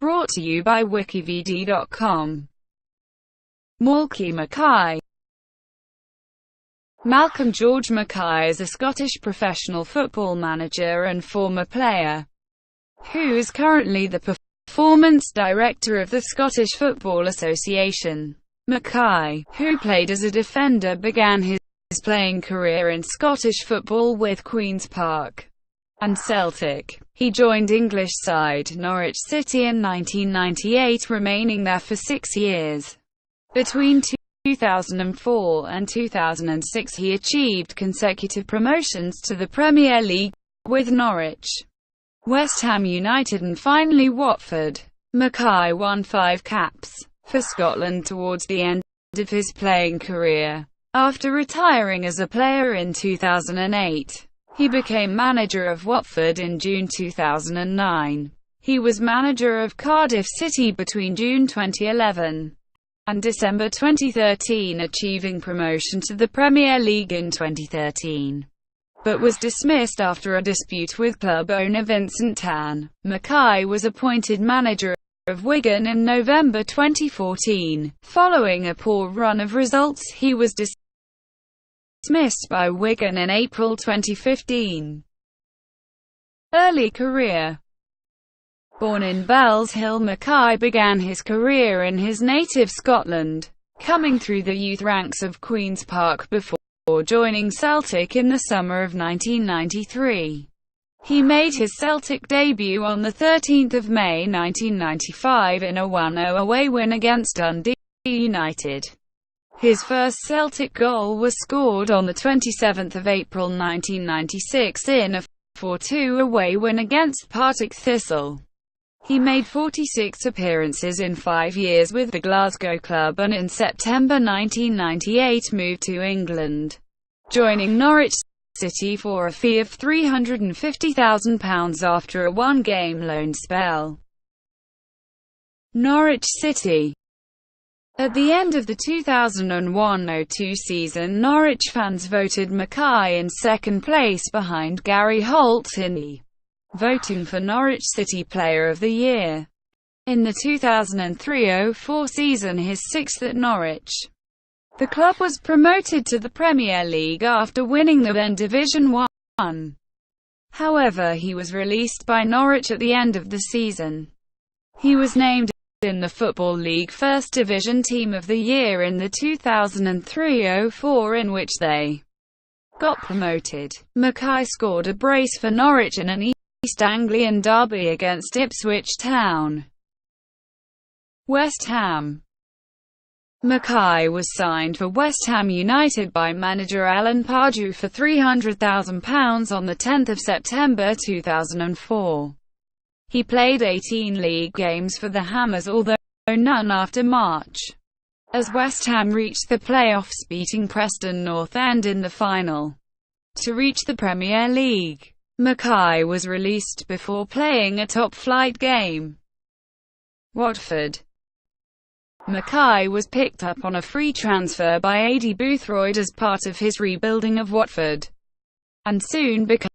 Brought to you by WikiVidi.com. Malky Mackay. Malcolm George Mackay is a Scottish professional football manager and former player, who is currently the performance director of the Scottish Football Association. Mackay, who played as a defender, began his playing career in Scottish football with Queen's Park and Celtic. He joined English side Norwich City in 1998, remaining there for 6 years. Between 2004 and 2006 he achieved consecutive promotions to the Premier League, with Norwich, West Ham United and finally Watford. Mackay won 5 caps for Scotland towards the end of his playing career. After retiring as a player in 2008, he became manager of Watford in June 2009. He was manager of Cardiff City between June 2011 and December 2013, achieving promotion to the Premier League in 2013, but was dismissed after a dispute with club owner Vincent Tan. Mackay was appointed manager of Wigan in November 2014. Following a poor run of results, he was dismissed by Wigan in April 2015. Early career. Born in Bells Hill, Mackay began his career in his native Scotland, coming through the youth ranks of Queen's Park before joining Celtic in the summer of 1993. He made his Celtic debut on 13 May 1995 in a 1-0 away win against Dundee United. His first Celtic goal was scored on 27 April 1996 in a 4-2 away win against Partick Thistle. He made 46 appearances in 5 years with the Glasgow club and in September 1998 moved to England, joining Norwich City for a fee of £350,000 after a 1-game loan spell. Norwich City. At the end of the 2001-02 season, Norwich fans voted Mackay in second place behind Gary Holt in the voting for Norwich City Player of the Year. In the 2003-04 season, his 6th at Norwich, the club was promoted to the Premier League after winning the then Division 1. However, he was released by Norwich at the end of the season. He was named in the Football League First Division Team of the Year in the 2003-04, in which they got promoted. Mackay scored a brace for Norwich in an East Anglian derby against Ipswich Town. West Ham. Mackay was signed for West Ham United by manager Alan Pardew for £300,000 on 10 September 2004. He played 18 league games for the Hammers, although none after March, as West Ham reached the playoffs, beating Preston North End in the final to reach the Premier League. Mackay was released before playing a top-flight game. Watford. Mackay was picked up on a free transfer by Aidy Boothroyd as part of his rebuilding of Watford, and soon became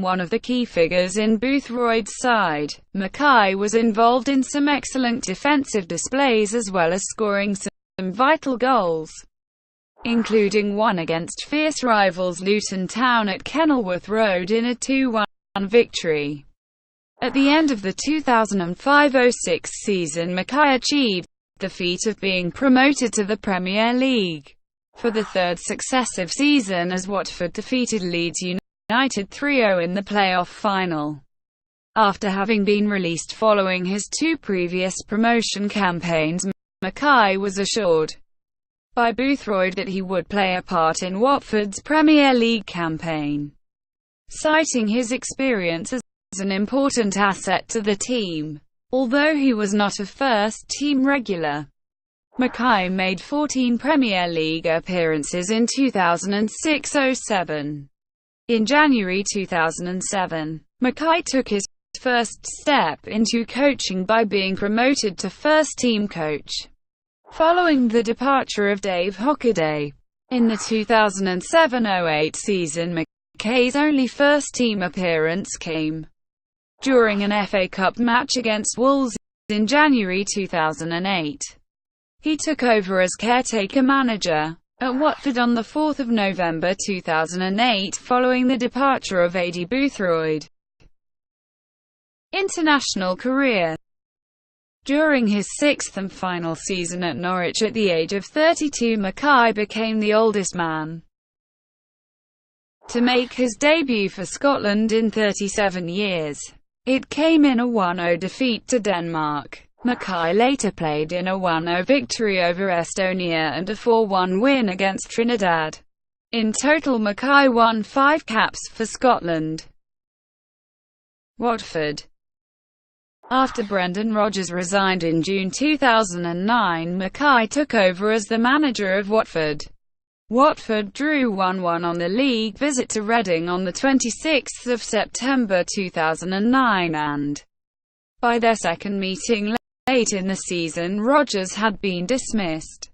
one of the key figures in Boothroyd's side. Mackay was involved in some excellent defensive displays as well as scoring some vital goals, including one against fierce rivals Luton Town at Kenilworth Road in a 2-1 victory. At the end of the 2005-06 season, Mackay achieved the feat of being promoted to the Premier League for the 3rd successive season, as Watford defeated Leeds United 3-0 in the playoff final. After having been released following his 2 previous promotion campaigns, Mackay was assured by Boothroyd that he would play a part in Watford's Premier League campaign, citing his experience as an important asset to the team. Although he was not a first-team regular, Mackay made 14 Premier League appearances in 2006-07. In January 2007, Mackay took his first step into coaching by being promoted to first-team coach, following the departure of Dave Hockaday. In the 2007-08 season, Mackay's only first-team appearance came during an FA Cup match against Wolves in January 2008. He took over as caretaker manager at Watford on 4 November 2008 following the departure of Adi Boothroyd. International career. During his sixth and final season at Norwich at the age of 32, Mackay became the oldest man to make his debut for Scotland in 37 years. It came in a 1-0 defeat to Denmark. Mackay later played in a 1-0 victory over Estonia and a 4-1 win against Trinidad. In total, Mackay won 5 caps for Scotland. Watford. After Brendan Rodgers resigned in June 2009, Mackay took over as the manager of Watford. Watford drew 1-1 on the league visit to Reading on 26 September 2009 and, by their second meeting late in the season, Rodgers had been dismissed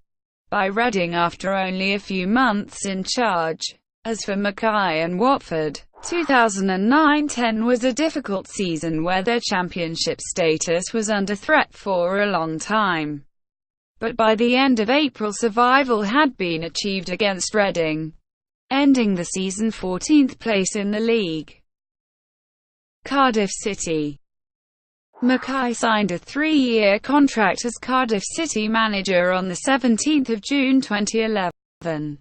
by Reading after only a few months in charge. As for Mackay and Watford, 2009-10 was a difficult season where their championship status was under threat for a long time. But by the end of April, survival had been achieved against Reading, ending the season 14th place in the league. Cardiff City. Mackay signed a 3-year contract as Cardiff City manager on 17 June 2011,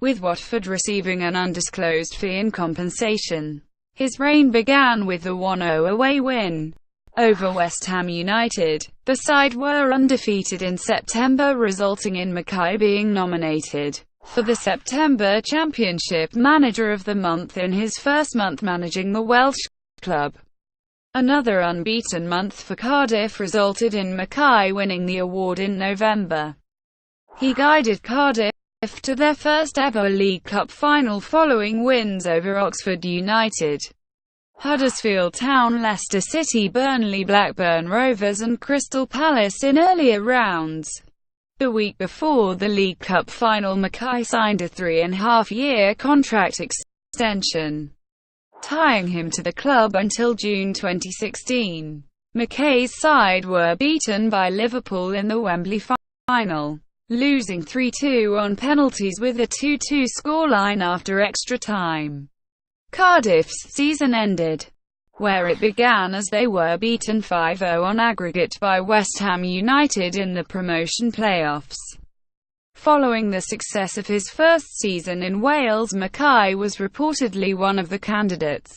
with Watford receiving an undisclosed fee in compensation. His reign began with the 1-0 away win over West Ham United. The side were undefeated in September, resulting in Mackay being nominated for the September Championship Manager of the Month in his first month managing the Welsh club. Another unbeaten month for Cardiff resulted in Mackay winning the award in November. He guided Cardiff to their first ever League Cup final following wins over Oxford United, Huddersfield Town, Leicester City, Burnley, Blackburn Rovers and Crystal Palace in earlier rounds. The week before the League Cup final, Mackay signed a 3.5-year contract extension, tying him to the club until June 2016. Mackay's side were beaten by Liverpool in the Wembley final, losing 3-2 on penalties with a 2-2 scoreline after extra time. Cardiff's season ended where it began, as they were beaten 5-0 on aggregate by West Ham United in the promotion playoffs. Following the success of his first season in Wales, Mackay was reportedly one of the candidates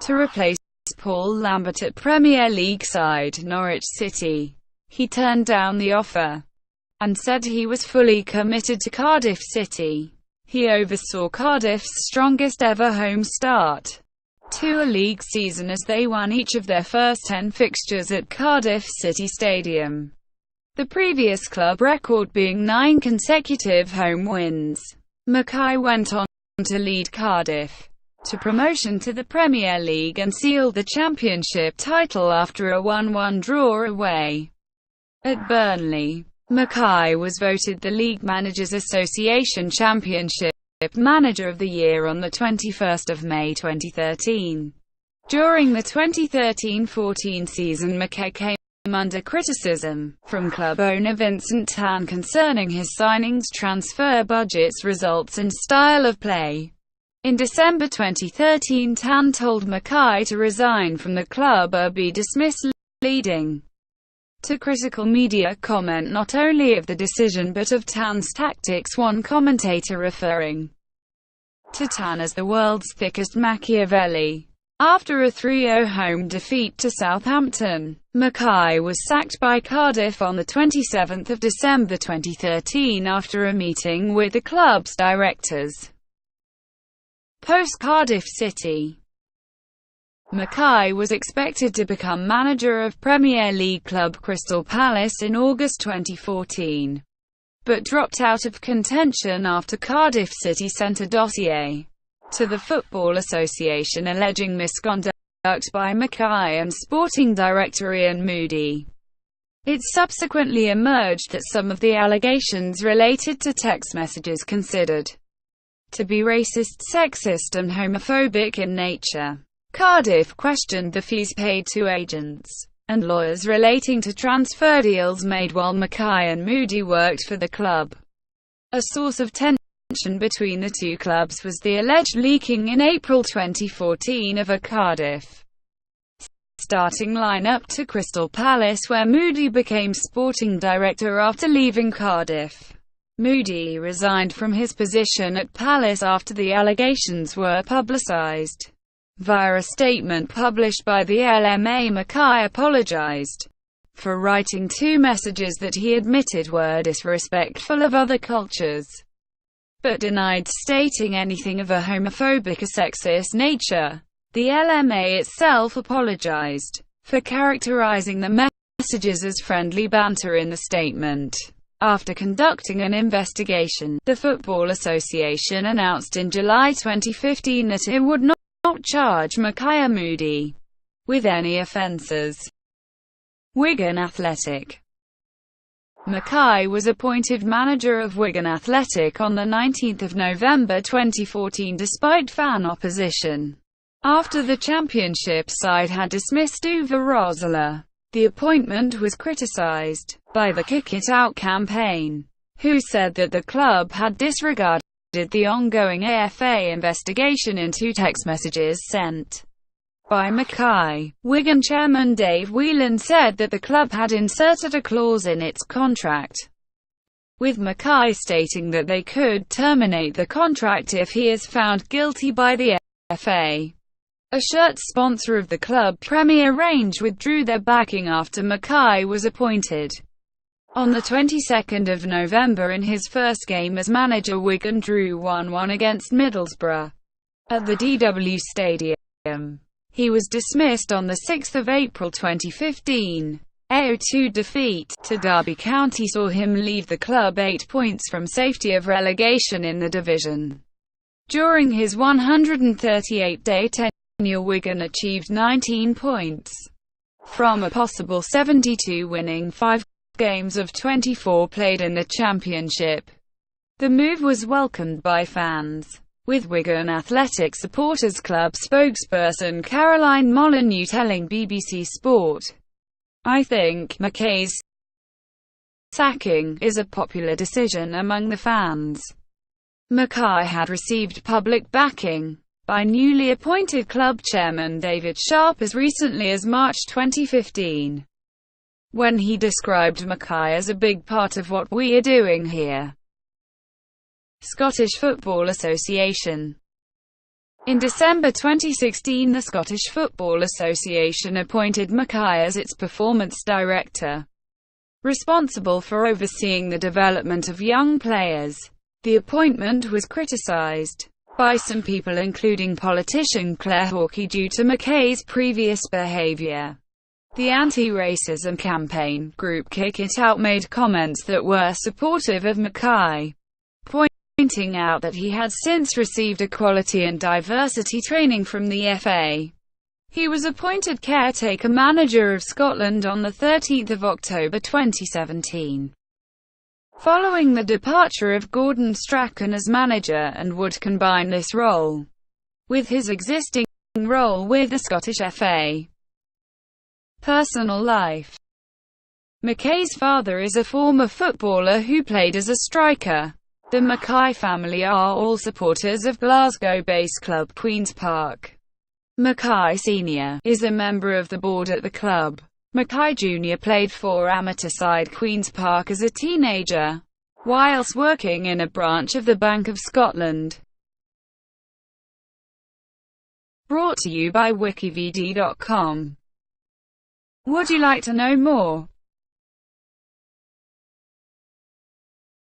to replace Paul Lambert at Premier League side Norwich City. He turned down the offer and said he was fully committed to Cardiff City. He oversaw Cardiff's strongest ever home start to a league season as they won each of their first 10 fixtures at Cardiff City Stadium, the previous club record being 9 consecutive home wins. Mackay went on to lead Cardiff to promotion to the Premier League and sealed the championship title after a 1-1 draw away at Burnley. Mackay was voted the League Managers Association Championship Manager of the Year on 21 May 2013. During the 2013-14 season, Mackay came under criticism from club owner Vincent Tan concerning his signings, transfer budgets, results and style of play. In December 2013, Tan told Mackay to resign from the club or be dismissed, leading to critical media comment not only of the decision but of Tan's tactics, one commentator referring to Tan as the world's thickest Machiavelli. After a 3-0 home defeat to Southampton, Mackay was sacked by Cardiff on 27 December 2013 after a meeting with the club's directors. Post-Cardiff City, Mackay was expected to become manager of Premier League club Crystal Palace in August 2014, but dropped out of contention after Cardiff City sent a dossier to the Football Association alleging misconduct by Mackay and sporting director Ian Moody. It subsequently emerged that some of the allegations related to text messages considered to be racist, sexist and homophobic in nature. Cardiff questioned the fees paid to agents and lawyers relating to transfer deals made while Mackay and Moody worked for the club. A source of tension between the two clubs was the alleged leaking in April 2014 of a Cardiff starting lineup to Crystal Palace, where Moody became sporting director after leaving Cardiff. Moody resigned from his position at Palace after the allegations were publicised. Via a statement published by the LMA, Mackay apologised for writing two messages that he admitted were disrespectful of other cultures, but denied stating anything of a homophobic or sexist nature. The LMA itself apologised for characterising the messages as friendly banter in the statement. After conducting an investigation, the Football Association announced in July 2015 that it would not charge Mackay or Moody with any offences. Wigan Athletic. Mackay was appointed manager of Wigan Athletic on 19 November 2014 despite fan opposition. After the Championship side had dismissed Uwe Rosler, the appointment was criticised by the Kick It Out campaign, who said that the club had disregarded the ongoing AFA investigation in two text messages sent by Mackay. Wigan chairman Dave Whelan said that the club had inserted a clause in its contract, with Mackay stating that they could terminate the contract if he is found guilty by the FA. A shirt sponsor of the club, Premier Range, withdrew their backing after Mackay was appointed. On the 22nd of November, in his first game as manager, Wigan drew 1-1 against Middlesbrough at the DW Stadium. He was dismissed on 6 April 2015. A 0-2 defeat to Derby County saw him leave the club 8 points from safety of relegation in the division. During his 138-day tenure, Wigan achieved 19 points from a possible 72, winning 5 games of 24 played in the Championship. The move was welcomed by fans, with Wigan Athletic Supporters Club spokesperson Caroline Molyneux telling BBC Sport, "I think Mackay's sacking is a popular decision among the fans." Mackay had received public backing by newly appointed club chairman David Sharp as recently as March 2015, when he described Mackay as a big part of what we are doing here. Scottish Football Association. In December 2016, the Scottish Football Association appointed Mackay as its performance director, responsible for overseeing the development of young players. The appointment was criticised by some people, including politician Claire Hawkey, due to Mackay's previous behaviour. The anti-racism campaign group Kick It Out made comments that were supportive of Mackay, pointing out that he had since received equality and diversity training from the FA. He was appointed caretaker manager of Scotland on 13 October 2017. Following the departure of Gordon Strachan as manager, and would combine this role with his existing role with the Scottish FA. Personal life. Mackay's father is a former footballer who played as a striker. The Mackay family are all supporters of Glasgow-based club Queen's Park. Mackay Sr. is a member of the board at the club. Mackay Jr. played for amateur side Queen's Park as a teenager, whilst working in a branch of the Bank of Scotland. Brought to you by WikiVidi.com. Would you like to know more?